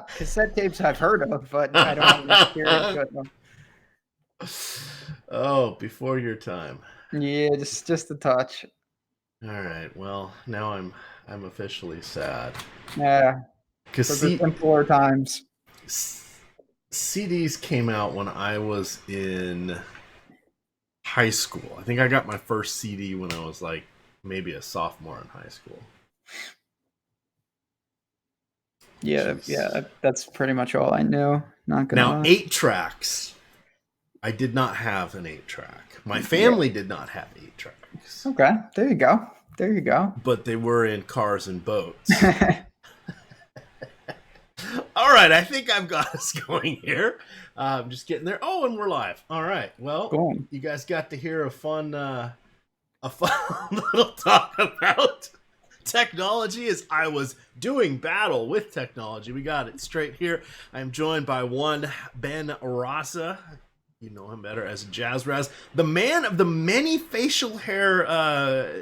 Cassette tapes I've heard of, but I don't have any experience with them. Oh, before your time. Yeah, just a touch. All right. Well, now I'm officially sad. Yeah, Cause for the simpler times. CDs came out when I was in high school. I think I got my first CD when I was like maybe a sophomore in high school. Yeah, Jeez. yeah, that's pretty much all I knew. Not gonna Now, lie. 8 tracks. I did not have an 8 track. My Yeah. family did not have 8 tracks, Okay. There you go. There you go. but they were in cars and boats. All right, I think I've got us going here. I'm just getting there. Oh, and we're live. All right. Well, Boom. you guys got to hear a fun little talk about technology as I was doing battle with technology. We got it straight here. I'm joined by one Ben Rasa. You know him better as Jazz Raz, the man of the many facial hair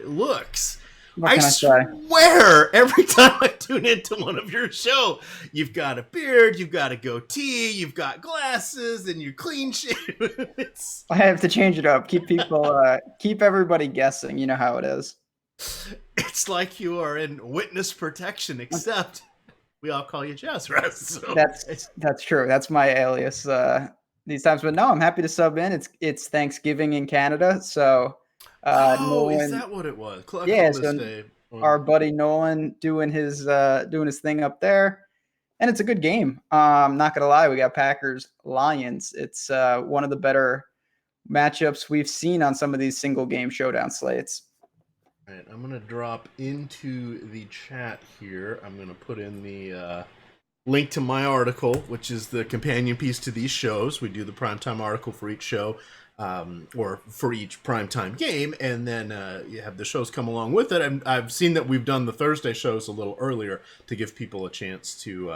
looks. What I can I say? swear, every time I tune into one of your show, you've got a beard, you've got a goatee, you've got glasses, and you're clean shaven. I have to change it up. Keep everybody guessing. You know how it is. It's like you are in witness protection, except we all call you Jazz Raz. So That's true. That's my alias these times. But no, I'm happy to sub in. It's Thanksgiving in Canada, so oh, is Nolan. that what it was? Yeah, Columbus so Day. our buddy Nolan doing his thing up there, and it's a good game. Not gonna lie, we got Packers Lions. It's one of the better matchups we've seen on some of these single game showdown slates. All right, I'm gonna drop into the chat here. I'm gonna put in the link to my article, which is the companion piece to these shows. We do the primetime article for each show, or for each primetime game, and then you have the shows come along with it. And I've seen that we've done the Thursday shows a little earlier to give people a chance to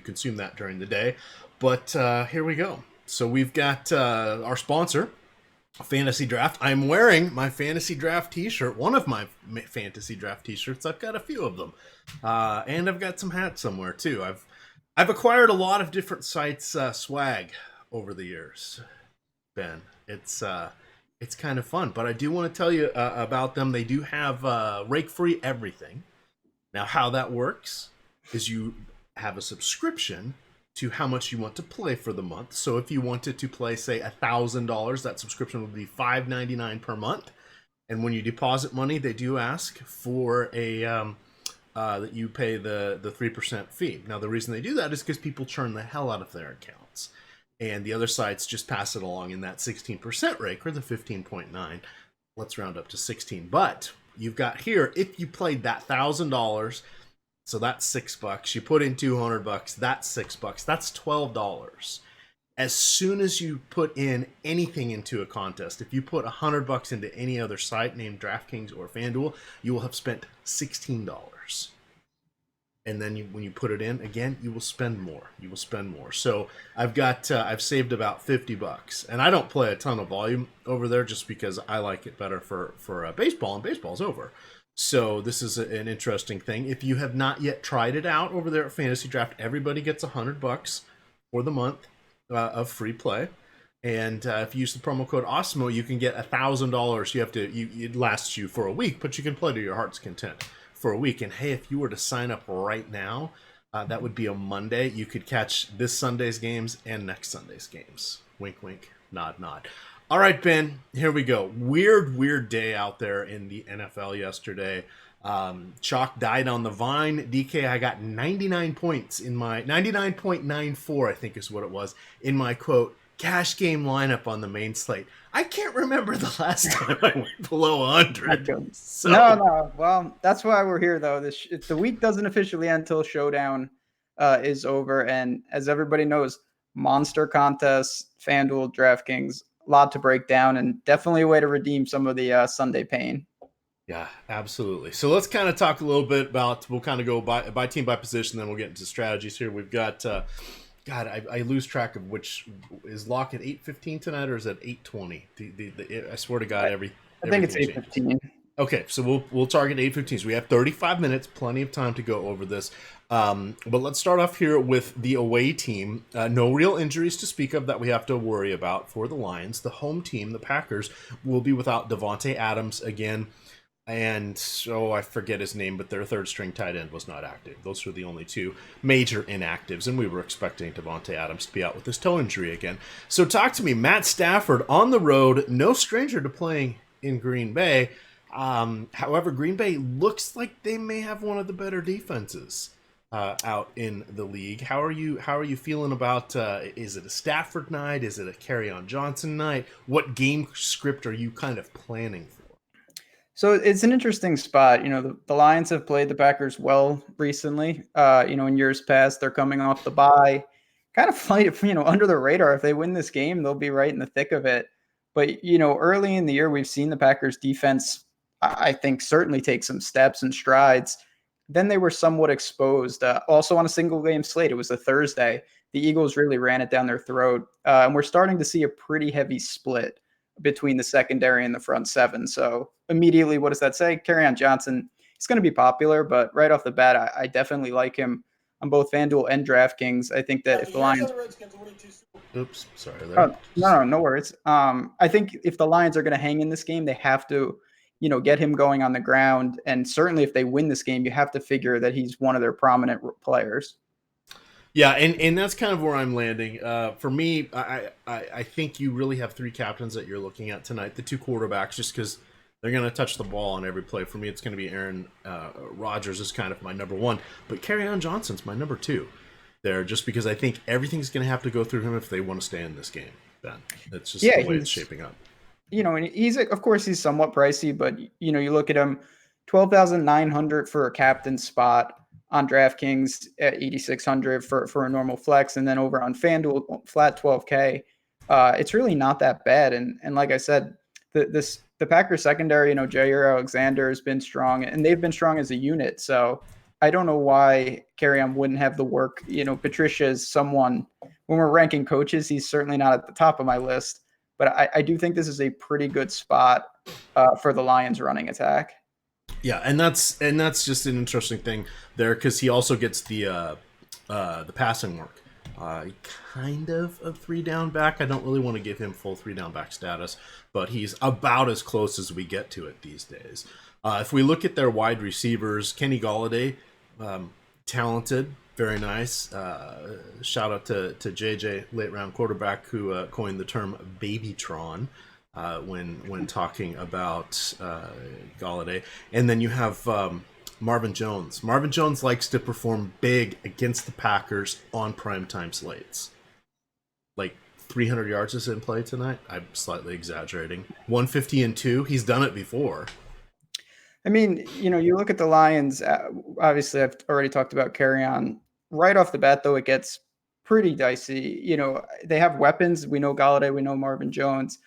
consume that during the day. But here we go. So we've got our sponsor, Fantasy Draft. I'm wearing my Fantasy Draft t-shirt, one of my Fantasy Draft t-shirts. I've got a few of them, and I've got some hats somewhere too. I've acquired a lot of different sites swag over the years, Ben. It's kind of fun, but I do want to tell you about them. They do have rake-free everything. Now, how that works is you have a subscription to how much you want to play for the month. So if you wanted to play, say, $1,000, that subscription would be $5.99 per month. And when you deposit money, they do ask for a that you pay the 3% fee. Now, the reason they do that is because people churn the hell out of their accounts, and the other sites just pass it along in that 16% rate, or the 15.9. Let's round up to 16. But you've got here, if you played that $1,000, so that's $6. You put in $200, that's $6. That's $12. As soon as you put in anything into a contest, if you put $100 into any other site named DraftKings or FanDuel, you will have spent $16. And then when you put it in again, you will spend more. You will spend more. So I've saved about $50, and I don't play a ton of volume over there just because I like it better for baseball, and baseball's over. So this is an interesting thing. If you have not yet tried it out over there at Fantasy Draft, everybody gets $100 for the month of free play. And if you use the promo code Osmo, you can get $1,000. It lasts you for a week, but you can play to your heart's content for a week. And hey, if you were to sign up right now, that would be a Monday. You could catch this Sunday's games and next Sunday's games. Wink, wink, nod, nod. All right, Ben, here we go. Weird day out there in the NFL yesterday. Chalk died on the vine. DK, I got 99 points in my 99.94, I think is what it was, in my quote cash game lineup on the main slate. I can't remember the last time I went below 100. So. No. Well, that's why we're here, though. The week doesn't officially end until Showdown is over, and as everybody knows, monster contests, FanDuel, DraftKings, a lot to break down, and definitely a way to redeem some of the Sunday pain. Yeah, absolutely. So let's kind of talk a little bit about, we'll kind of go by team by position, then we'll get into strategies here. We've got, God, I lose track of which, is lock at 8:15 tonight, or is it 8:20? I swear to God, I think it's 8:15. Okay, so we'll target 8:15. So we have 35 minutes, plenty of time to go over this. But let's start off here with the away team. No real injuries to speak of that we have to worry about for the Lions. The home team, the Packers, will be without Devontae Adams again. And so I forget his name, but their third string tight end was not active. Those are the only two major inactives, and we were expecting Devontae Adams to be out with his toe injury again. So talk to me, Matt Stafford on the road, no stranger to playing in Green Bay. However, Green Bay looks like they may have one of the better defenses out in the league. How are you feeling about? Is it a Stafford night? Is it a Kerryon Johnson night? What game script are you kind of planning for? So it's an interesting spot. The Lions have played the Packers well recently. In years past, they're coming off the bye, kind of fight, under the radar. If they win this game, they'll be right in the thick of it. But, early in the year, we've seen the Packers defense, I think, certainly take some steps and strides. Then they were somewhat exposed. Also on a single game slate, it was a Thursday. The Eagles really ran it down their throat. And we're starting to see a pretty heavy split between the secondary and the front seven. So immediately, what does that say? Kerryon Johnson, he's going to be popular, but right off the bat, I definitely like him on both FanDuel and DraftKings. I think that if the Lions... Oops, sorry there. No worries. I think if the Lions are going to hang in this game, they have to, get him going on the ground. And certainly if they win this game, you have to figure that he's one of their prominent players. Yeah, and that's kind of where I'm landing. For me, I think you really have three captains that you're looking at tonight. The two quarterbacks, just because they're going to touch the ball on every play. For me, it's going to be Aaron Rodgers is kind of my number one, but Kerryon Johnson's my number two there, just because I think everything's going to have to go through him if they want to stay in this game. Ben, that's just the way it's shaping up. And of course, he's somewhat pricey, but you look at him, 12,900 for a captain spot on DraftKings at 8,600 for a normal flex, and then over on FanDuel, flat 12K. It's really not that bad. And like I said, the Packers secondary, Jair Alexander has been strong, and they've been strong as a unit. So I don't know why Kerryon wouldn't have the work. Patricia is someone, when we're ranking coaches, he's certainly not at the top of my list, but I do think this is a pretty good spot for the Lions running attack. Yeah, and that's just an interesting thing there, because he also gets the passing work. Kind of a 3-down back. I don't really want to give him full 3-down back status, but he's about as close as we get to it these days. If we look at their wide receivers, Kenny Golladay, talented, very nice. Shout out to JJ, late round quarterback, who coined the term Babytron when talking about Golladay. And then you have Marvin Jones. Marvin Jones likes to perform big against the Packers on primetime slates. Like 300 yards is in play tonight. I'm slightly exaggerating. 150 and 2. He's done it before. I mean, you look at the Lions. Obviously, I've already talked about Kerryon. Right off the bat, though, it gets pretty dicey. They have weapons. We know Golladay. We know Marvin Jones.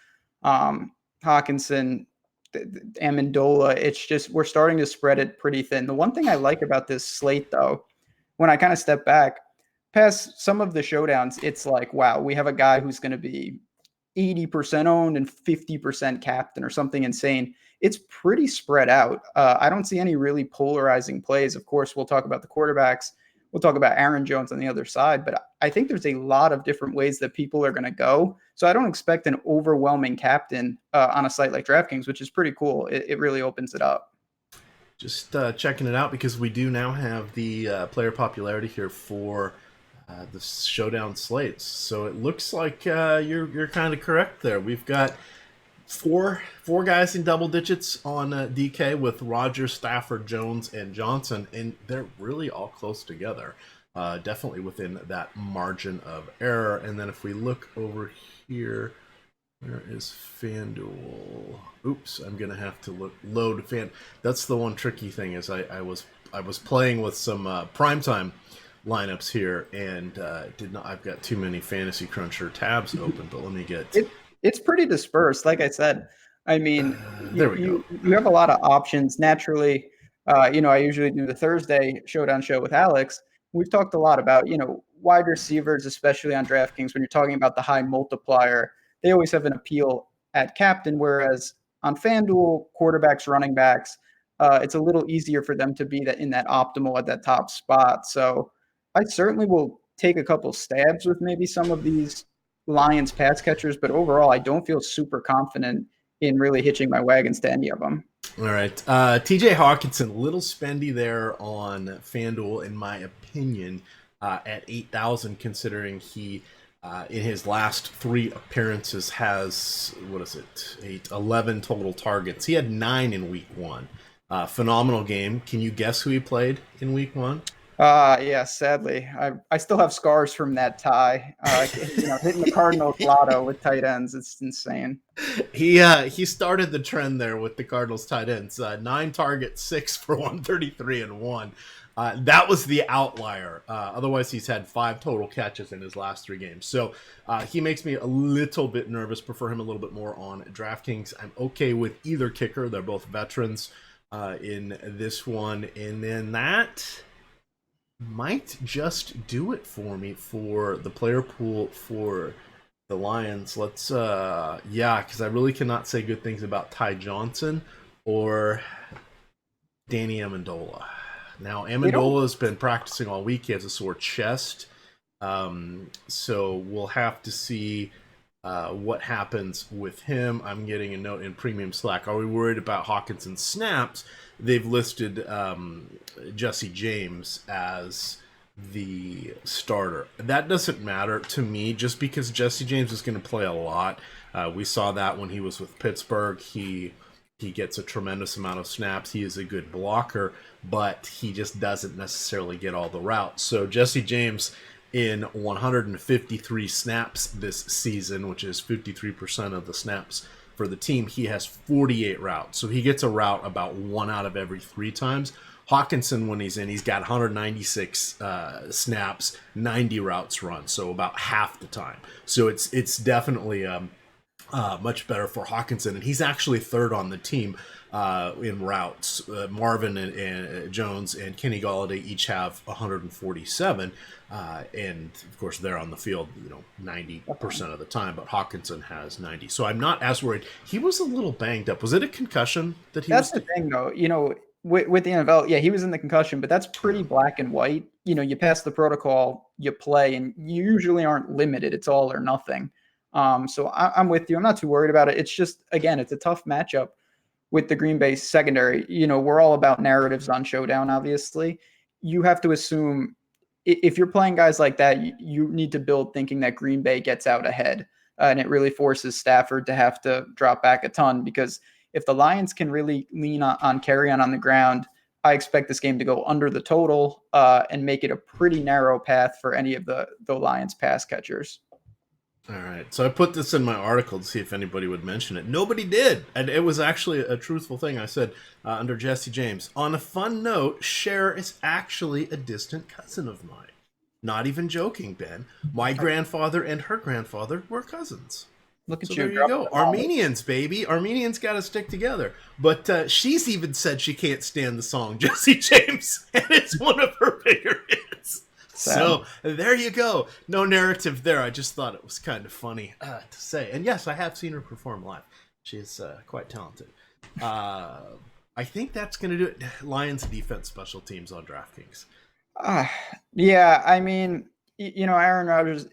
Hawkinson, Amendola. It's just we're starting to spread it pretty thin. The one thing I like about this slate, though, when I kind of step back past some of the showdowns, it's like, wow, we have a guy who's going to be 80% owned and 50% captain or something insane. It's pretty spread out. I don't see any really polarizing plays. Of course, we'll talk about the quarterbacks. We'll talk about Aaron Jones on the other side, but I think there's a lot of different ways that people are going to go. So I don't expect an overwhelming captain on a site like DraftKings, which is pretty cool. It really opens it up. Just checking it out, because we do now have the player popularity here for the showdown slates. So it looks like you're kind of correct there. We've got four guys in double digits on DK with Rodgers, Stafford, Jones, and Johnson, and they're really all close together. Definitely within that margin of error. And then if we look over here, where is FanDuel? Oops, I'm gonna have to load Fan. That's the one tricky thing, is I was playing with some primetime lineups here, and I've got too many Fantasy Cruncher tabs open, but let me get it's pretty dispersed. Like I said, I mean, you have a lot of options. Naturally, I usually do the Thursday showdown show with Alex. We've talked a lot about, wide receivers, especially on DraftKings, when you're talking about the high multiplier, they always have an appeal at captain, whereas on FanDuel, quarterbacks, running backs, it's a little easier for them to be that in that optimal at that top spot. So I certainly will take a couple stabs with maybe some of these Lions pass catchers, but overall, I don't feel super confident in really hitching my wagons to any of them. All right. TJ Hawkinson, little spendy there on FanDuel, in my opinion, at 8,000, considering he, in his last 3 appearances, has, 11 total targets. He had 9 in week 1. Phenomenal game. Can you guess who he played in week 1? Yeah, sadly, I still have scars from that tie. Hitting the Cardinals lotto with tight ends, it's insane. He started the trend there with the Cardinals tight ends. 9 targets, 6 for 133 and 1. That was the outlier. Otherwise, he's had 5 total catches in his last 3 games. So he makes me a little bit nervous. Prefer him a little bit more on DraftKings. I'm okay with either kicker. They're both veterans in this one. And then that might just do it for me for the player pool for the Lions. Let's because I really cannot say good things about Ty Johnson or Danny Amendola. Now Amendola has been practicing all week. He has a sore chest, so we'll have to see what happens with him. I'm getting a note in Premium Slack. Are we worried about Hawkinson's snaps? They've listed Jesse James as the starter. That doesn't matter to me, just because Jesse James is going to play a lot. We saw that when he was with Pittsburgh. He gets a tremendous amount of snaps. He is a good blocker, but he just doesn't necessarily get all the routes. So Jesse James, in 153 snaps this season, which is 53% of the snaps for the team, he has 48 routes. So he gets a route about 1 out of every 3 times. Hawkinson, when he's in, he's got 196 snaps, 90 routes run, so about half the time. So it's definitely much better for Hawkinson, and he's actually 3rd on the team in routes. Marvin and Jones and Kenny Golladay each have 147, and of course they're on the field 90% of the time, but Hawkinson has 90. So I'm not as worried. He was a little banged up. Was it a concussion that he That's the thing, though. With the NFL, yeah, he was in the concussion, but that's pretty black and white. You pass the protocol, you play, and you usually aren't limited. It's all or nothing. So I'm with you. I'm not too worried about it. It's just, again, it's a tough matchup with the Green Bay secondary. We're all about narratives on Showdown, obviously. You have to assume if you're playing guys like that, you need to build thinking that Green Bay gets out ahead. And it really forces Stafford to have to drop back a ton, because if the Lions can really lean on carry on the ground, I expect this game to go under the total and make it a pretty narrow path for any of the Lions pass catchers. All right, so I put this in my article to see if anybody would mention it. Nobody did, and it was actually a truthful thing. I said under Jesse James. On a fun note, Cher is actually a distant cousin of mine. Not even joking, Ben. My grandfather and her grandfather were cousins. Look at so you. There you go. Armenians, baby. Armenians got to stick together. But she's even said she can't stand the song Jesse James, and it's one of her bigger hits. Sad. So there you go. No narrative there. I just thought it was kind of funny to say. And yes, I have seen her perform live. She's quite talented. I think that's going to do it. Lions defense, special teams on DraftKings. Yeah, I mean, Aaron Rodgers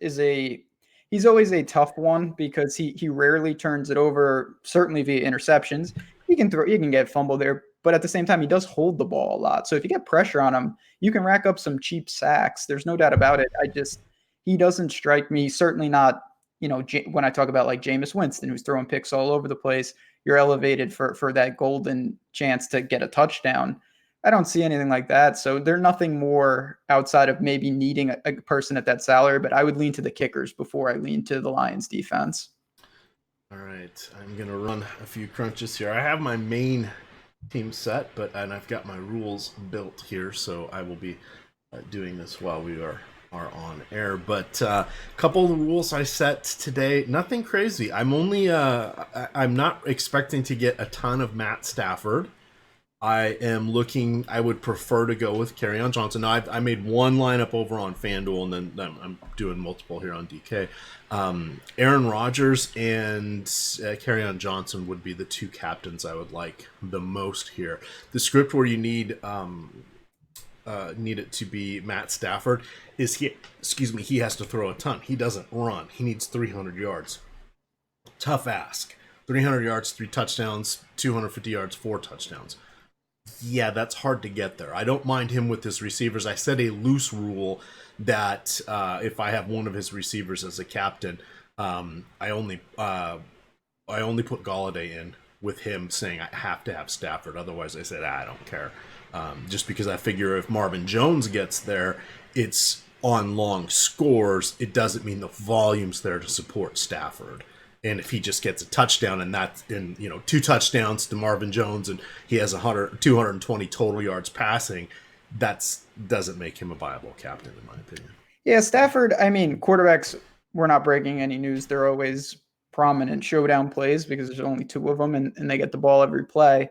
he's always a tough one, because he rarely turns it over, certainly via interceptions. He can get fumbled there, but at the same time, he does hold the ball a lot. So if you get pressure on him, you can rack up some cheap sacks. There's no doubt about it. He doesn't strike me. Certainly not, when I talk about like Jameis Winston, who's throwing picks all over the place, you're elevated for that golden chance to get a touchdown. I don't see anything like that. So there's nothing more outside of maybe needing a person at that salary, but I would lean to the kickers before I lean to the Lions defense. All right. I'm going to run a few crunches here. I have my main team set, and I've got my rules built here, so I will be doing this while we are on air. But a couple of the rules I set today, nothing crazy. I'm not expecting to get a ton of Matt Stafford. I would prefer to go with Kerryon Johnson. Now, I made one lineup over on FanDuel, and then I'm doing multiple here on DK. Aaron Rodgers and Kerryon Johnson would be the two captains I would like the most here. The script where you need it to be Matt Stafford is he has to throw a ton. He doesn't run. He needs 300 yards. Tough ask. 300 yards, 3 touchdowns, 250 yards, 4 touchdowns. Yeah, that's hard to get there. I don't mind him with his receivers. I set a loose rule that if I have one of his receivers as a captain, I only put Galladay in with him saying I have to have Stafford. Otherwise, I said I don't care. Just because I figure if Marvin Jones gets there, it's on long scores. It doesn't mean the volume's there to support Stafford. And if he just gets a touchdown and that's 2 touchdowns to Marvin Jones and he has 220 total yards passing, that doesn't make him a viable captain in my opinion. Yeah, Stafford, I mean, quarterbacks, we're not breaking any news. They're always prominent showdown plays because there's only 2 of them and they get the ball every play.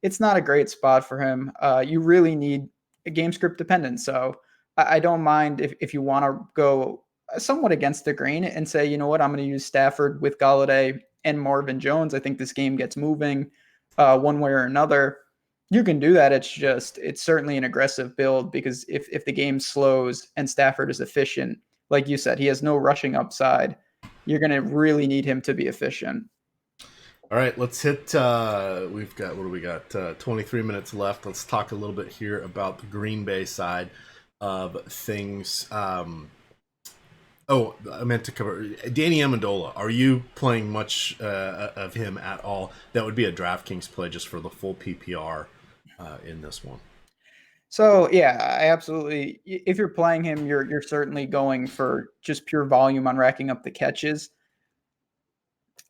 It's not a great spot for him. You really need a game script dependent. So I don't mind if you want to go somewhat against the grain and say, you know what, I'm going to use Stafford with Galladay and Marvin Jones. I think this game gets moving one way or another. You can do that. It's certainly an aggressive build because if the game slows and Stafford is efficient, like you said, he has no rushing upside. You're going to really need him to be efficient. All right, let's hit. We've got 23 minutes left. Let's talk a little bit here about the Green Bay side of things. I meant to cover Danny Amendola. Are you playing much of him at all? That would be a DraftKings play just for the full PPR in this one. So yeah, I absolutely. If you're playing him, you're certainly going for just pure volume on racking up the catches.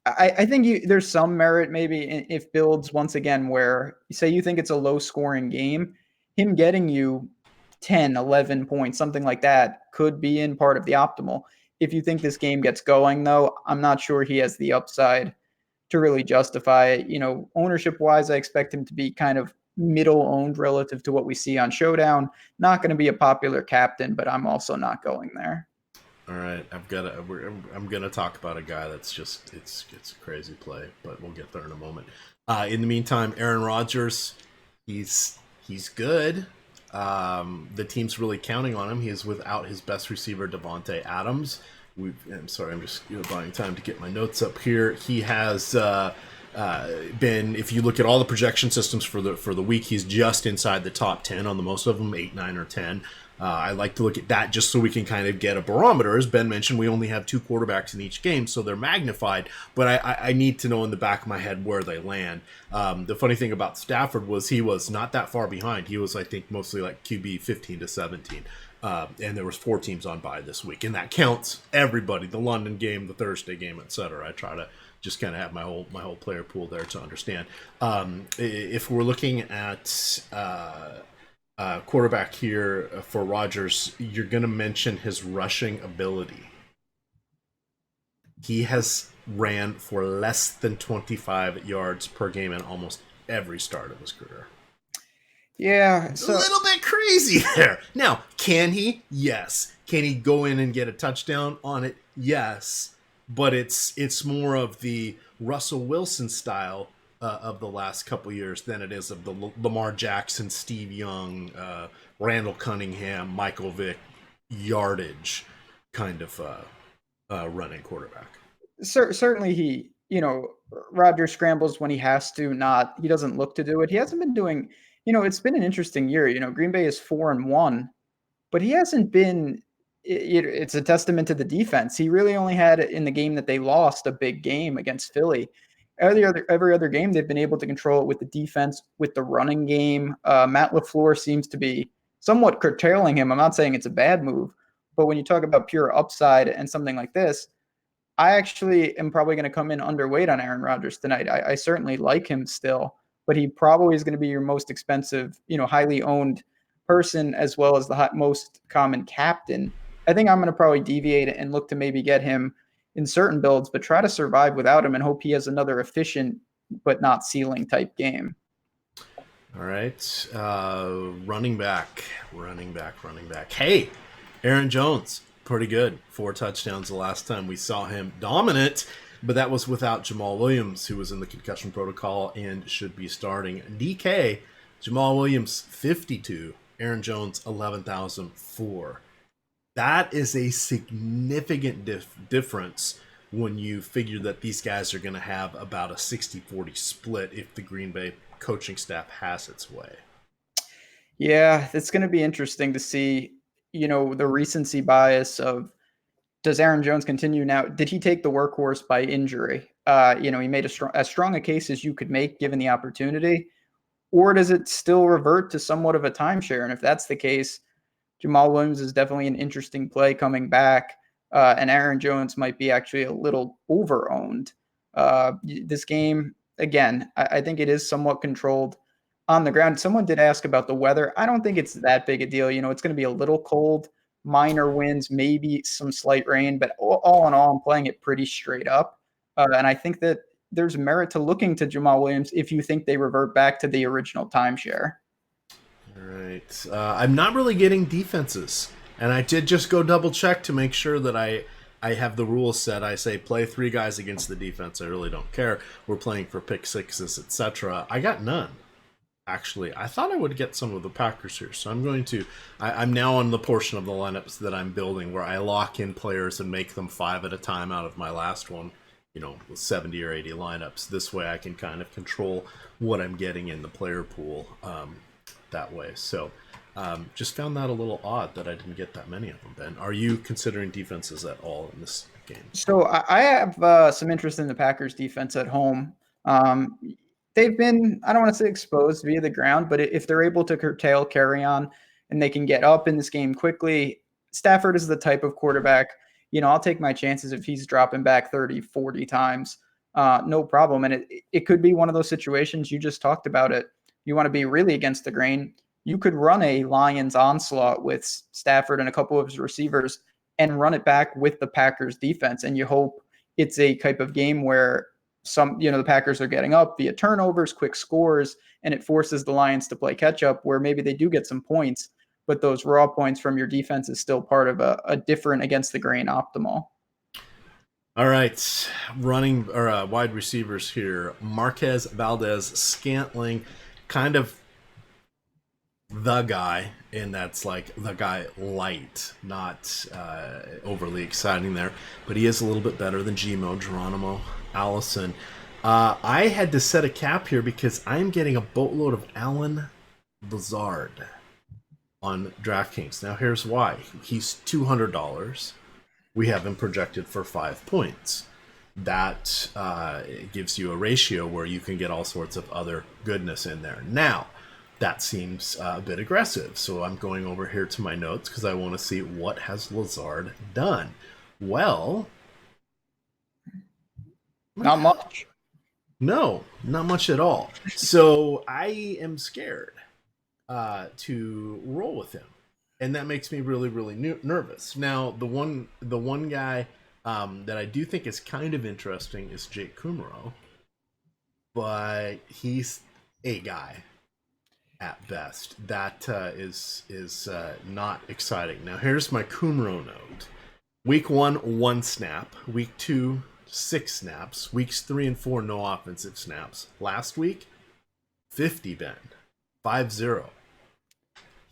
I think there's some merit maybe if builds once again where say you think it's a low scoring game, him getting you 10, 11 points, something like that could be in part of the optimal. If you think this game gets going though, I'm not sure he has the upside to really justify it. Ownership wise, I expect him to be kind of middle owned relative to what we see on Showdown. Not going to be a popular captain, but I'm also not going there. All right, I'm gonna talk about a guy that's just it's a crazy play, but we'll get there in a moment. In the meantime, Aaron Rodgers, he's good. The team's really counting on him. He is without his best receiver, Devontae Adams. I'm sorry, I'm just buying time to get my notes up here. He has been, if you look at all the projection systems for the week, he's just inside the top 10 on the most of them, 8, 9, or 10. I like to look at that just so we can kind of get a barometer. As Ben mentioned, we only have 2 quarterbacks in each game, so they're magnified, but I need to know in the back of my head where they land. The funny thing about Stafford was he was not that far behind. He was, I think, mostly like QB 15 to 17. And there was 4 teams on bye this week, and that counts everybody, the London game, the Thursday game, etc. I try to just kind of have my whole player pool there to understand. If we're looking at quarterback here for Rodgers, you're going to mention his rushing ability. He has ran for less than 25 yards per game in almost every start of his career. Yeah, so a little bit crazy there. Now, can he? Yes. Can he go in and get a touchdown on it? Yes. But it's more of the Russell Wilson style of the last couple years than it is of the Lamar Jackson, Steve Young, Randall Cunningham, Michael Vick yardage kind of running quarterback. Certainly Rodgers scrambles when he has to, he doesn't look to do it. He hasn't been doing, it's been an interesting year. Green Bay is 4-1, but he hasn't been, it's a testament to the defense. He really only had in the game that they lost a big game against Philly. Every other game, they've been able to control it with the defense, with the running game. Matt LaFleur seems to be somewhat curtailing him. I'm not saying it's a bad move, but when you talk about pure upside and something like this, I actually am probably going to come in underweight on Aaron Rodgers tonight. I certainly like him still, but he probably is going to be your most expensive, highly owned person as well as the most common captain. I think I'm going to probably deviate and look to maybe get him in certain builds, but try to survive without him and hope he has another efficient but not ceiling type game. All right. Running back. Hey, Aaron Jones. Pretty good. 4 touchdowns the last time we saw him. Dominant, but that was without Jamal Williams, who was in the concussion protocol and should be starting. DK, Jamal Williams, 52. Aaron Jones, 11,004. That is a significant difference when you figure that these guys are going to have about a 60-40 split if the Green Bay coaching staff has its way. Yeah, it's going to be interesting to see, the recency bias of, does Aaron Jones continue now? Did he take the workhorse by injury? He made as strong a case as you could make given the opportunity, or does it still revert to somewhat of a timeshare? And if that's the case, Jamal Williams is definitely an interesting play coming back, and Aaron Jones might be actually a little over-owned. This game, again, I think it is somewhat controlled on the ground. Someone did ask about the weather. I don't think it's that big a deal. It's going to be a little cold, minor winds, maybe some slight rain, but all in all, I'm playing it pretty straight up. And I think that there's merit to looking to Jamal Williams if you think they revert back to the original timeshare. All right. I'm not really getting defenses. And I did just go double check to make sure that I have the rules set. I say play 3 guys against the defense. I really don't care. We're playing for pick sixes, etc. I got none. Actually, I thought I would get some of the Packers here. So I'm going to... I'm now on the portion of the lineups that I'm building where I lock in players and make them 5 at a time out of my last one. With 70 or 80 lineups. This way I can kind of control what I'm getting in the player pool that way. So just found that a little odd that I didn't get that many of them, Ben. Are you considering defenses at all in this game? So I have some interest in the Packers defense at home. They've been, I don't want to say exposed via the ground, but if they're able to curtail carry on and they can get up in this game quickly, Stafford is the type of quarterback, I'll take my chances if he's dropping back 30, 40 times. No problem. And it could be one of those situations you just talked about it. You want to be really against the grain. You could run a Lions onslaught with Stafford and a couple of his receivers and run it back with the Packers defense. And you hope it's a type of game where the Packers are getting up via turnovers, quick scores, and it forces the Lions to play catch up where maybe they do get some points, but those raw points from your defense is still part of a different against the grain optimal. All right, running or wide receivers here. Marquez, Valdez, Scantling, kind of the guy, and that's like the guy light, not overly exciting there, but he is a little bit better than Gmo, Geronimo, Allison. I had to set a cap here because I'm getting a boatload of Alan Lazard on DraftKings. Now here's why. He's $200. We have him projected for 5 points. That gives you a ratio where you can get all sorts of other goodness in there. Now, that seems a bit aggressive, so I'm going over here to my notes because I want to see what has Lazard done. Well, not much. No, not much at all. So I am scared to roll with him, and that makes me really, really nervous. Now, the one guy that I do think is kind of interesting is Jake Kumar, but he's a guy at best. That is not exciting. Now, here's my Kumar note. Week 1, 1 snap. Week 2, 6 snaps. Weeks 3 and 4, no offensive snaps. Last week, 50, Ben. 5-0.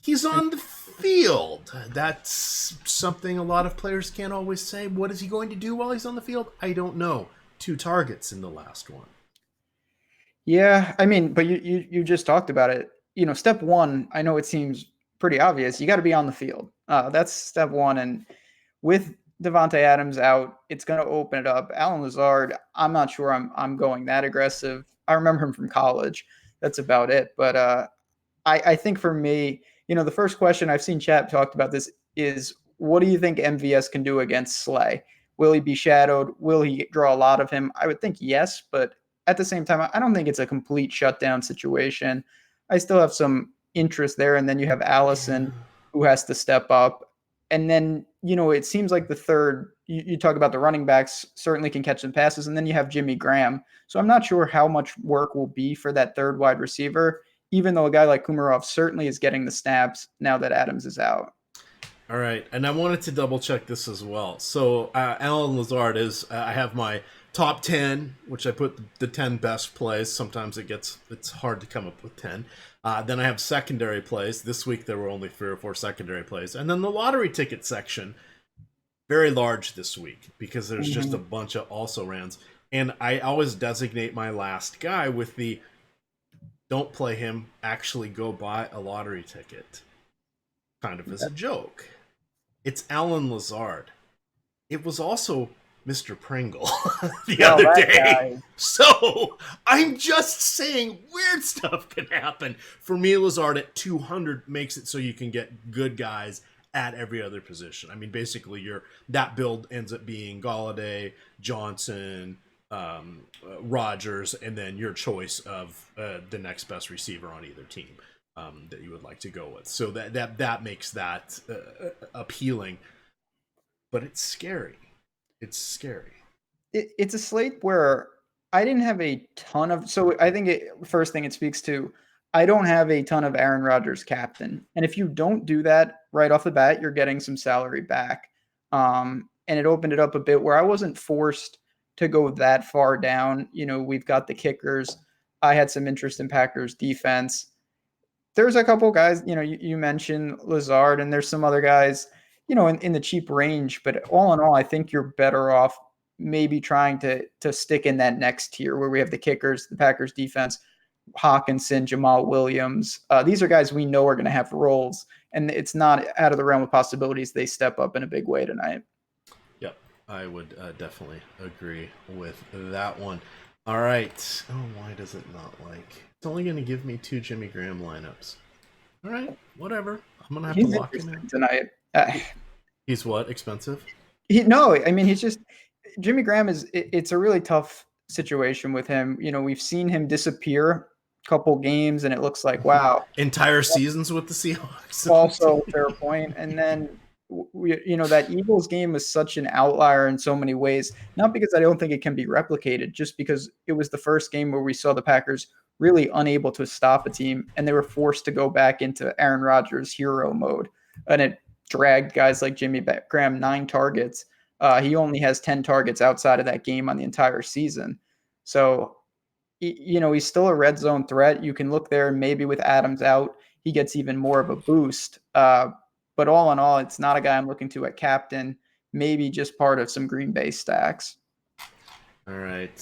He's on the field. That's something a lot of players can't always say. What is he going to do while he's on the field? I don't know. 2 targets in the last one. Yeah, I mean, but you just talked about it. Step one, I know it seems pretty obvious. You got to be on the field. That's step one. And with Devontae Adams out, it's going to open it up. Alan Lazard, I'm not sure I'm going that aggressive. I remember him from college. That's about it. But I think for me, the first question I've seen chat talked about this is, what do you think MVS can do against Slay? Will he be shadowed? Will he draw a lot of him? I would think yes, but at the same time, I don't think it's a complete shutdown situation. I still have some interest there. And then you have Allison who has to step up. And then, it seems like the third, you talk about the running backs certainly can catch some passes. And then you have Jimmy Graham. So I'm not sure how much work will be for that third wide receiver. even though a guy like Kumarov certainly is getting the snaps now that Adams is out. All right, and I wanted to double check this as well. So Alan Lazard is I have my top 10, which I put the 10 best plays. Sometimes it's hard to come up with 10. Then I have secondary plays. This week there were only 3 or 4 secondary plays, and then the lottery ticket section, very large this week because there's just a bunch of also rans. And I always designate my last guy with the don't play him, actually go buy a lottery ticket, kind of as a joke. It's Alan Lazard. It was also Mr. Pringle the other day. Guy. So I'm just saying weird stuff can happen. For me, Lazard at 200 makes it so you can get good guys at every other position. I mean, basically, that build ends up being Golladay, Johnson, Rodgers, and then your choice of the next best receiver on either team that you would like to go with. So that makes that appealing, but it's scary. It's scary. It's a slate where I didn't have a ton of. So I think first thing it speaks to, I don't have a ton of Aaron Rodgers captain, and if you don't do that right off the bat, you're getting some salary back. And it opened it up a bit where I wasn't forced to go that far down. You know, we've got the kickers. I had some interest in Packers defense. There's a couple guys, you know, you mentioned Lazard, and there's some other guys, you know, in the cheap range. But all in all, I think you're better off maybe trying to stick in that next tier where we have the kickers, the Packers defense, Hawkinson, Jamal Williams. These are guys we know are going to have roles, and it's not out of the realm of possibilities they step up in a big way tonight. Yep, I would definitely agree with that one. All right. Oh, why does it not like? It's only going to give me 2 Jimmy Graham lineups. All right, whatever. I'm going to have to lock him in tonight. He's what? Expensive? No, I mean, he's just Jimmy Graham it's a really tough situation with him. You know, we've seen him disappear a couple games, and it looks like, wow. Entire seasons with the Seahawks. Also, fair point. And then, you know, that Eagles game was such an outlier in so many ways, not because I don't think it can be replicated, just because it was the first game where we saw the Packers really unable to stop a team, and they were forced to go back into Aaron Rodgers hero mode. And it dragged guys like Jimmy Graham 9 targets. He only has 10 targets outside of that game on the entire season. So, you know, he's still a red zone threat. You can look there, and maybe with Adams out, he gets even more of a boost. But all in all, it's not a guy I'm looking to at captain, maybe just part of some Green Bay stacks. All right.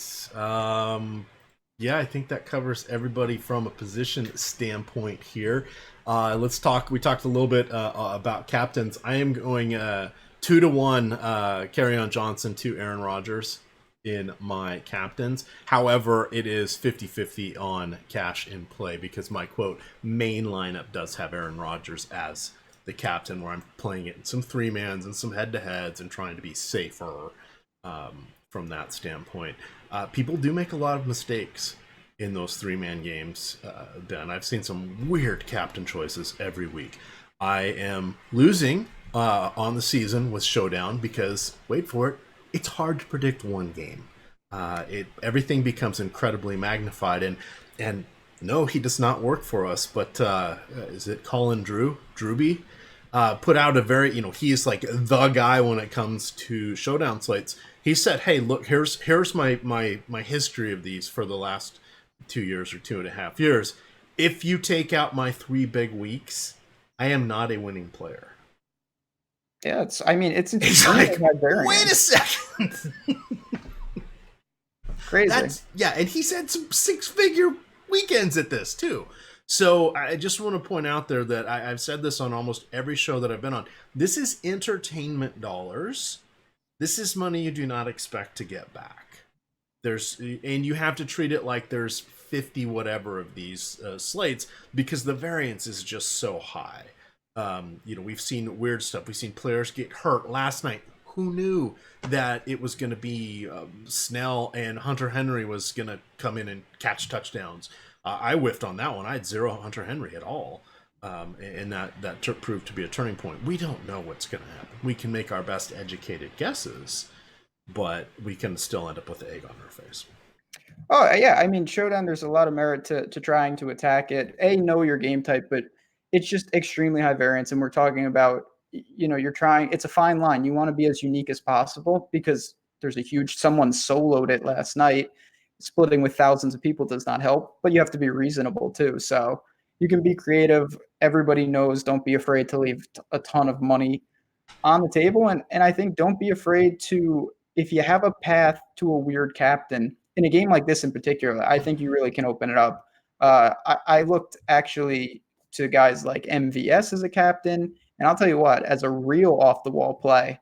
Yeah, I think that covers everybody from a position standpoint here. Let's talk. We talked a little bit about captains. I am going 2-1 Kerryon Johnson to Aaron Rodgers in my captains. However, it is 50-50 on cash in play because my quote main lineup does have Aaron Rodgers as the captain, where I'm playing it in some 3-mans and some head-to-heads and trying to be safer from that standpoint. People do make a lot of mistakes in those 3-man games, Ben. I've seen some weird captain choices every week. I am losing on the season with Showdown because, wait for it, it's hard to predict one game. Everything becomes incredibly magnified, and no, he does not work for us, but is it Colin Drewby? Put out a very, you know, he is like the guy when it comes to Showdown slates. He said, hey, look, here's my history of these for the last 2 years or 2.5 years. If you take out my 3 big weeks, I am not a winning player. Yeah, it's like, wait a second. Crazy. And he's had some 6-figure weekends at this too. So I just want to point out there that I've said this on almost every show that I've been on. This is entertainment dollars. This is money you do not expect to get back. And you have to treat it like there's 50 whatever of these slates because the variance is just so high. You know, we've seen weird stuff. We've seen players get hurt last night. Who knew that it was going to be Snell and Hunter Henry was going to come in and catch touchdowns? I whiffed on that one. I had 0 Hunter Henry at all. And that proved to be a turning point. We don't know what's going to happen. We can make our best educated guesses, but we can still end up with the egg on our face. Oh yeah, I mean Showdown. There's a lot of merit to trying to attack it. Know your game type, but it's just extremely high variance, and we're talking about you're trying. It's a fine line. You want to be as unique as possible because there's a huge someone soloed it last night. Splitting with thousands of people does not help, but you have to be reasonable too. So you can be creative. Everybody knows. Don't be afraid to leave a ton of money on the table. And I think don't be afraid to, if you have a path to a weird captain in a game like this in particular, I think you really can open it up. I looked actually to guys like MVS as a captain, and I'll tell you what, as a real off the wall play,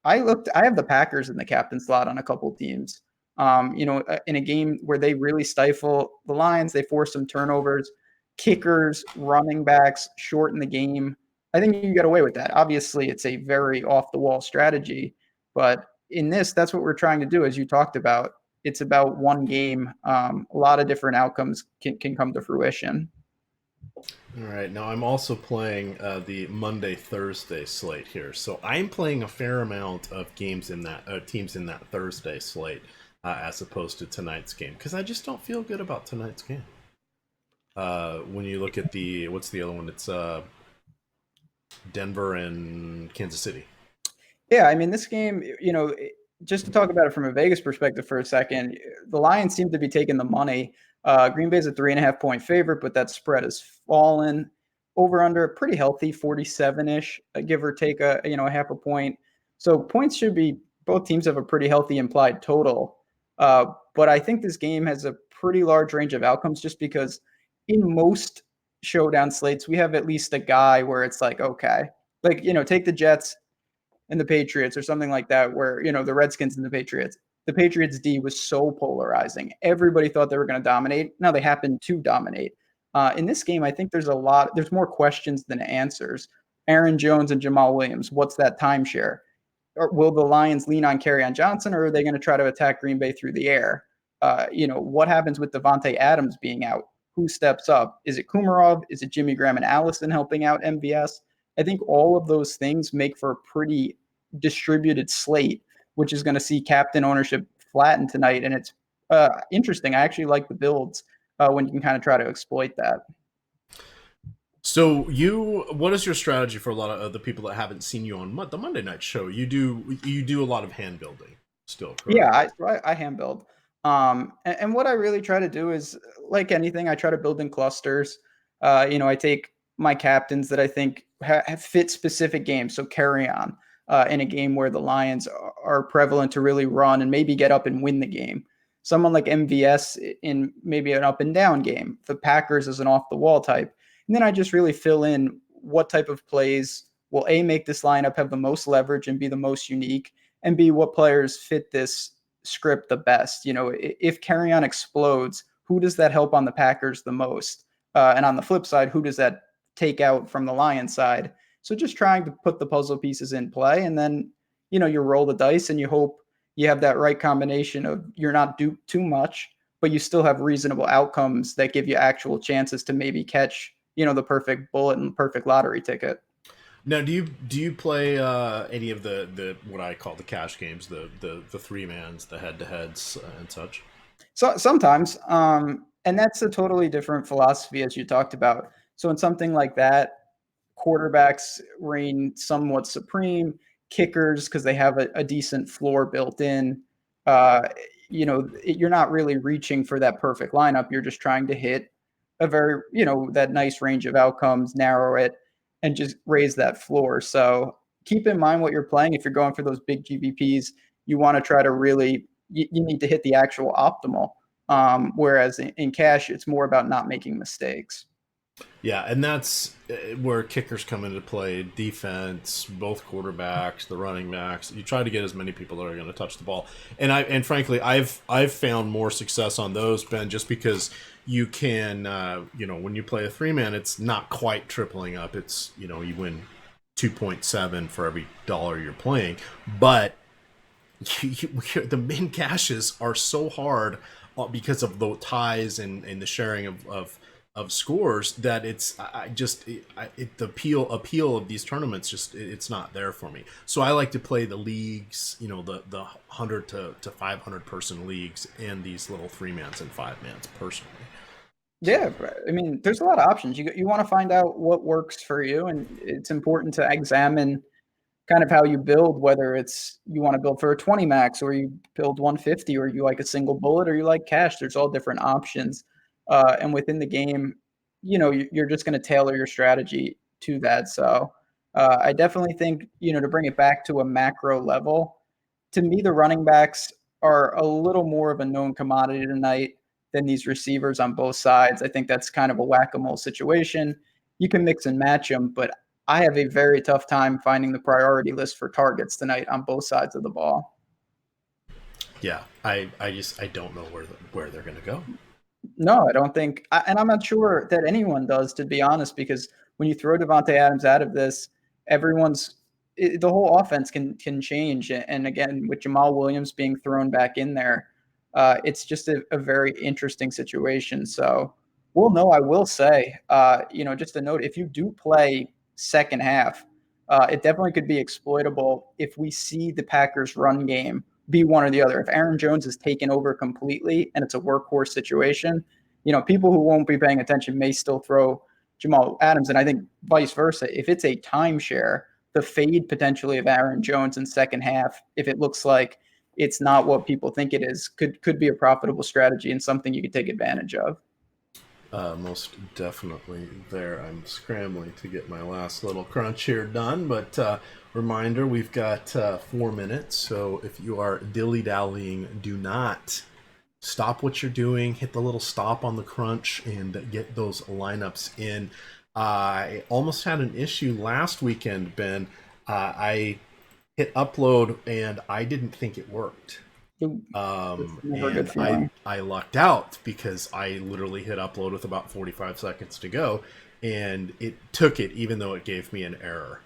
I have the Packers in the captain slot on a couple teams. In a game where they really stifle the Lions, they force some turnovers, kickers, running backs, shorten the game. I think you get away with that. Obviously, it's a very off the wall strategy, but in this, that's what we're trying to do, as you talked about. It's about one game. A lot of different outcomes can come to fruition. All right, now I'm also playing the Monday Thursday slate here, so I'm playing a fair amount of games in that teams in that Thursday slate as opposed to tonight's game because I just don't feel good about tonight's game. When you look at what's the other one? It's Denver and Kansas City. Yeah, I mean, this game, just to talk about it from a Vegas perspective for a second, the Lions seem to be taking the money. Green Bay's a 3.5 point favorite, but that spread has fallen over under a pretty healthy 47-ish, give or take a half a point. So points should be, both teams have a pretty healthy implied total. But I think this game has a pretty large range of outcomes just because in most showdown slates, we have at least a guy where it's like, okay, like, take the Jets and the Patriots or something like that, where, the Redskins and the Patriots D was so polarizing. Everybody thought they were going to dominate. Now they happen to dominate. In this game, I think there's more questions than answers. Aaron Jones and Jamal Williams, what's that timeshare? Or will the Lions lean on Kerryon Johnson, or are they going to try to attack Green Bay through the air? What happens with Devontae Adams being out? Who steps up? Is it Kumarov? Is it Jimmy Graham and Allison helping out MVS? I think all of those things make for a pretty distributed slate, which is going to see captain ownership flatten tonight. And it's interesting. I actually like the builds when you can kind of try to exploit that. So what is your strategy for a lot of the people that haven't seen you on the Monday night show? You do a lot of hand building still, correct? Yeah, I hand build. And what I really try to do is, like anything, I try to build in clusters. I take my captains that I think have fit specific games. So Kerryon in a game where the Lions are prevalent to really run and maybe get up and win the game. Someone like MVS in maybe an up and down game. The Packers as an off the wall type. And then I just really fill in what type of plays will A, make this lineup have the most leverage and be the most unique, and B, what players fit this script the best. If Kerryon explodes, who does that help on the Packers the most? And on the flip side, who does that take out from the Lions side? So just trying to put the puzzle pieces in play, and then you roll the dice and you hope you have that right combination of you're not duped too much, but you still have reasonable outcomes that give you actual chances to maybe catch the perfect bullet and perfect lottery ticket. Now, do you play any of the what I call the cash games, the three mans, the head to heads and such? So sometimes, and that's a totally different philosophy as you talked about. So in something like that, quarterbacks reign somewhat supreme. Kickers, because they have a decent floor built in. You're not really reaching for that perfect lineup. You're just trying to hit a very, that nice range of outcomes, narrow it, and just raise that floor. So keep in mind what you're playing. If you're going for those big GVPs, you want to try to really, you need to hit the actual optimal. Whereas in cash, it's more about not making mistakes. Yeah, and that's where kickers come into play. Defense, both quarterbacks, the running backs. You try to get as many people that are going to touch the ball. And frankly, I've found more success on those, Ben, just because you can when you play a three man, it's not quite tripling up. It's you win 2.7 for every dollar you're playing, but the min cashes are so hard because of the ties and the sharing of of scores that it's the appeal of these tournaments it's not there for me. So I like to play the leagues, the 100 to 500 person leagues and these little 3-mans and 5-mans personally. Yeah, I mean, there's a lot of options. You want to find out what works for you, and it's important to examine kind of how you build, whether it's you want to build for a 20 max or you build 150 or you like a single bullet or you like cash. There's all different options. And within the game, you're just going to tailor your strategy to that. So I definitely think, to bring it back to a macro level, to me, the running backs are a little more of a known commodity tonight than these receivers on both sides. I think that's kind of a whack-a-mole situation. You can mix and match them, but I have a very tough time finding the priority list for targets tonight on both sides of the ball. Yeah, I don't know where they're going to go. No, I don't think, and I'm not sure that anyone does, to be honest, because when you throw Davante Adams out of this, the whole offense can change. And again, with Jamal Williams being thrown back in there, it's just a very interesting situation. So we'll know. I will say, just a note, if you do play second half, it definitely could be exploitable if we see the Packers run game be one or the other. If Aaron Jones is taken over completely and it's a workhorse situation, people who won't be paying attention may still throw Jamal Adams. And I think vice versa. If it's a timeshare, the fade potentially of Aaron Jones in second half, if it looks like it's not what people think it is, could be a profitable strategy and something you could take advantage of. Most definitely there. I'm scrambling to get my last little crunch here done, but reminder, we've got 4 minutes, so if you are dilly-dallying, do not stop what you're doing, hit the little stop on the crunch, and get those lineups in. I almost had an issue last weekend, Ben. I hit upload, and I didn't think it worked. And I lucked out because I literally hit upload with about 45 seconds to go, and it took it even though it gave me an error.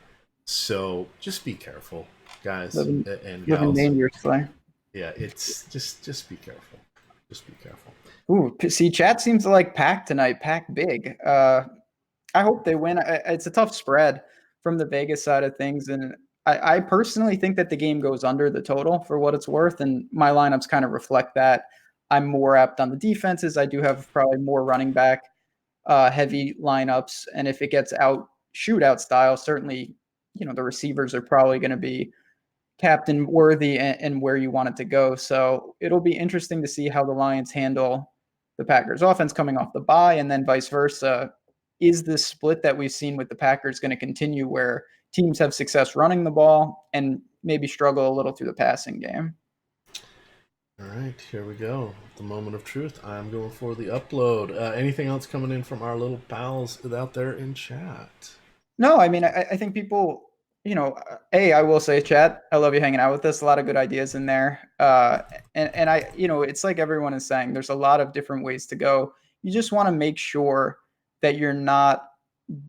So just be careful, guys and gals. Dangerously. Yeah, it's just be careful. Just be careful. Ooh, see, chat seems to like pack tonight. Pack big. I hope they win. It's a tough spread from the Vegas side of things, and I personally think that the game goes under the total for what it's worth, and my lineups kind of reflect that. I'm more apt on the defenses. I do have probably more running back heavy lineups, and if it gets out shootout style, certainly, the receivers are probably going to be captain worthy and where you want it to go. So it'll be interesting to see how the Lions handle the Packers offense coming off the bye, and then vice versa. Is this split that we've seen with the Packers going to continue where teams have success running the ball and maybe struggle a little through the passing game? All right, here we go. The moment of truth. I'm going for the upload. Anything else coming in from our little pals out there in chat? No, I mean, I think people, I will say, chat, I love you hanging out with us. A lot of good ideas in there. And I, it's like everyone is saying, there's a lot of different ways to go. You just want to make sure that you're not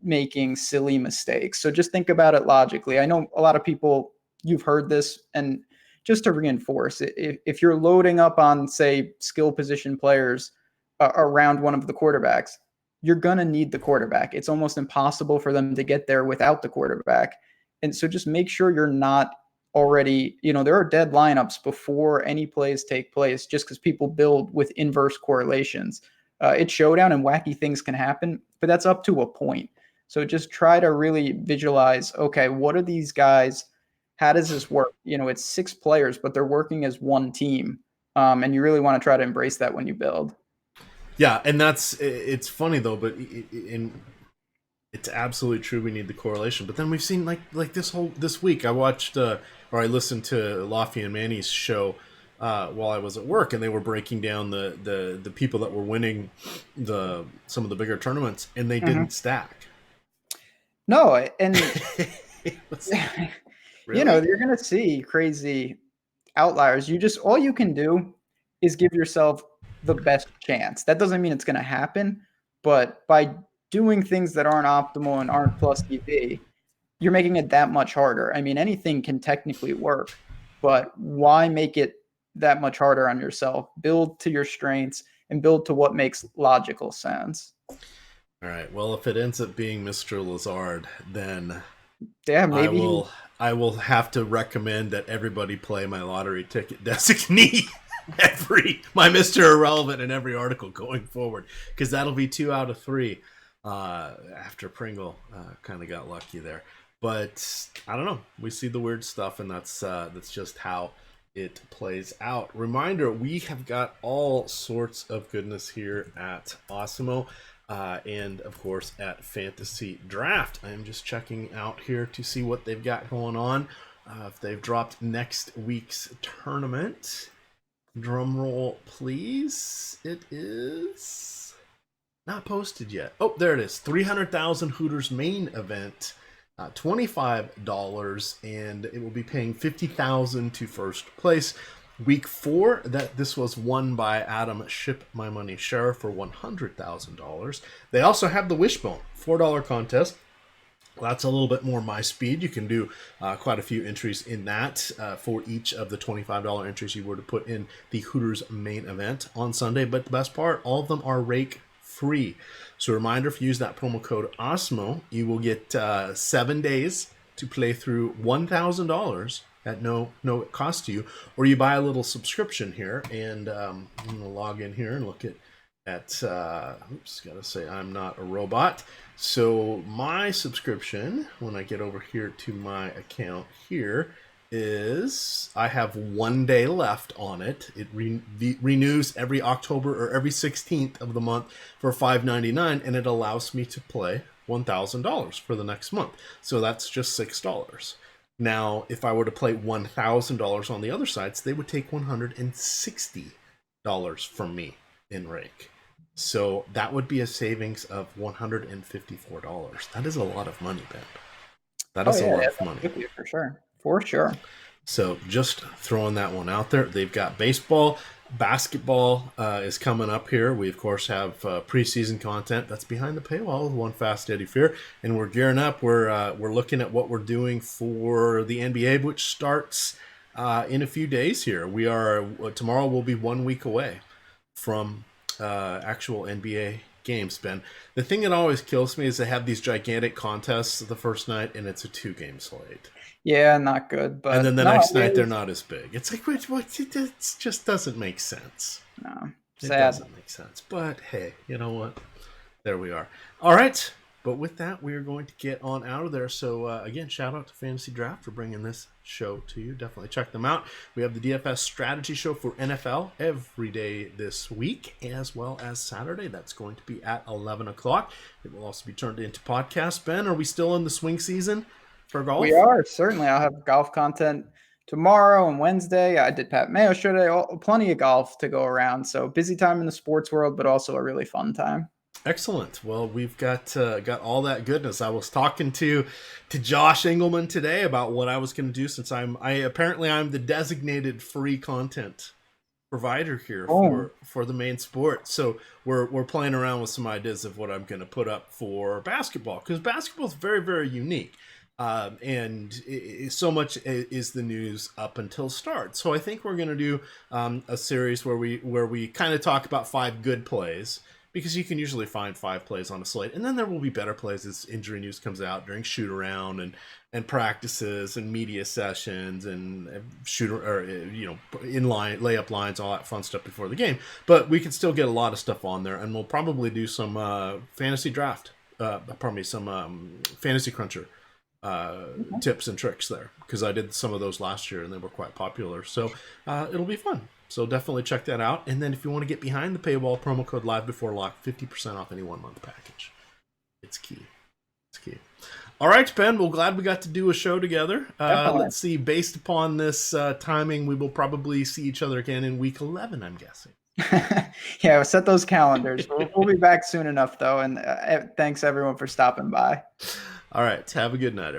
making silly mistakes. So just think about it logically. I know a lot of people, you've heard this, and just to reinforce, if you're loading up on, say, skill position players around one of the quarterbacks, you're going to need the quarterback. It's almost impossible for them to get there without the quarterback. And so just make sure you're not already, there are dead lineups before any plays take place just because people build with inverse correlations. It's showdown and wacky things can happen, but that's up to a point. So just try to really visualize, okay, what are these guys? How does this work? It's 6 players, but they're working as one team. And you really want to try to embrace that when you build. Yeah, and it's funny though, but it's absolutely true. We need the correlation, but then we've seen like this week. I watched or I listened to Lafayette and Manny's show while I was at work, and they were breaking down the people that were winning some of the bigger tournaments, and they didn't stack. No, and really? you're gonna see crazy outliers. All you can do is give yourself the best chance. That doesn't mean it's going to happen, but by doing things that aren't optimal and aren't plus EV, you're making it that much harder. I mean, anything can technically work, but why make it that much harder on yourself? Build to your strengths and build to what makes logical sense. All right. Well, if it ends up being Mr. Lazard, then Yeah, I maybe. will I will have to recommend that everybody play my lottery ticket designee my Mr. Irrelevant in every article going forward, because that'll be 2 out of 3 after Pringle kind of got lucky there. But I don't know. We see the weird stuff, and that's just how it plays out. Reminder: we have got all sorts of goodness here at Osimo. And of course at Fantasy Draft. I am just checking out here to see what they've got going on. If they've dropped next week's tournament. Drum roll, please. It is not posted yet. Oh, there it is. 300,000 Hooters main event. $25, and it will be paying $50,000 to first place. Week 4, this was won by Adam Ship My Money Share for $100,000. They also have the Wishbone $4 contest. That's a little bit more my speed. You can do quite a few entries in that for each of the $25 entries you were to put in the Hooters main event on Sunday. But the best part, all of them are rake free. So a reminder, if you use that promo code OSMO, you will get 7 days to play through $1,000 at no cost to you, or you buy a little subscription here. And I'm going to log in here and look at oops, gotta say I'm not a robot. So my subscription, when I get over here to my account here, is I have 1 day left on it. It renews every October or every 16th of the month for $5.99, and it allows me to play $1,000 for the next month. So that's just $6. Now, if I were to play $1,000 on the other sites, they would take $160 from me in rake. So that would be a savings of $154. That is a lot of money, Ben. That is a lot of money. For sure. For sure. So just throwing that one out there. They've got baseball. Basketball is coming up here. We, of course, have preseason content that's behind the paywall with One Fast Eddie Fear. And we're gearing up. We're looking at what we're doing for the NBA, which starts in a few days here. Tomorrow will be 1 week away from actual NBA games, Ben. The thing that always kills me is they have these gigantic contests the first night, and it's a 2-game slate. Yeah, not good. But and then the next night they're not as big. It's like, what? It just doesn't make sense. No, sad. It doesn't make sense. But hey, you know what? There we are. All right. But with that, we are going to get on out of there. So, again, shout out to Fantasy Draft for bringing this show to you. Definitely check them out. We have the DFS strategy show for NFL every day this week, as well as Saturday. That's going to be at 11 o'clock. It will also be turned into podcast. Ben, are we still in the swing season for golf? We are, certainly. I'll have golf content tomorrow and Wednesday. I did Pat Mayo show today. Plenty of golf to go around. So busy time in the sports world, but also a really fun time. Excellent. Well, we've got all that goodness. I was talking to Josh Engelman today about what I was going to do, since I'm the designated free content provider here for the main sport. So we're playing around with some ideas of what I'm going to put up for basketball, because basketball is very, very unique. And so much is the news up until start. So I think we're going to do a series where we kind of talk about 5 good plays, because you can usually find 5 plays on a slate, and then there will be better plays as injury news comes out during shoot around and practices and media sessions and inline layup lines, all that fun stuff before the game. But we can still get a lot of stuff on there, and we'll probably do some fantasy draft. Some fantasy cruncher tips and tricks there, because I did some of those last year and they were quite popular. So it'll be fun. So definitely check that out. And then if you want to get behind the paywall, promo code live before lock, 50% off any 1 month package. It's key. All right, Ben, well, glad we got to do a show together. Let's see, based upon this timing, we will probably see each other again in week 11, I'm guessing. Yeah, set those calendars. We'll be back soon enough, though. And thanks, everyone, for stopping by. All right, have a good night, everyone.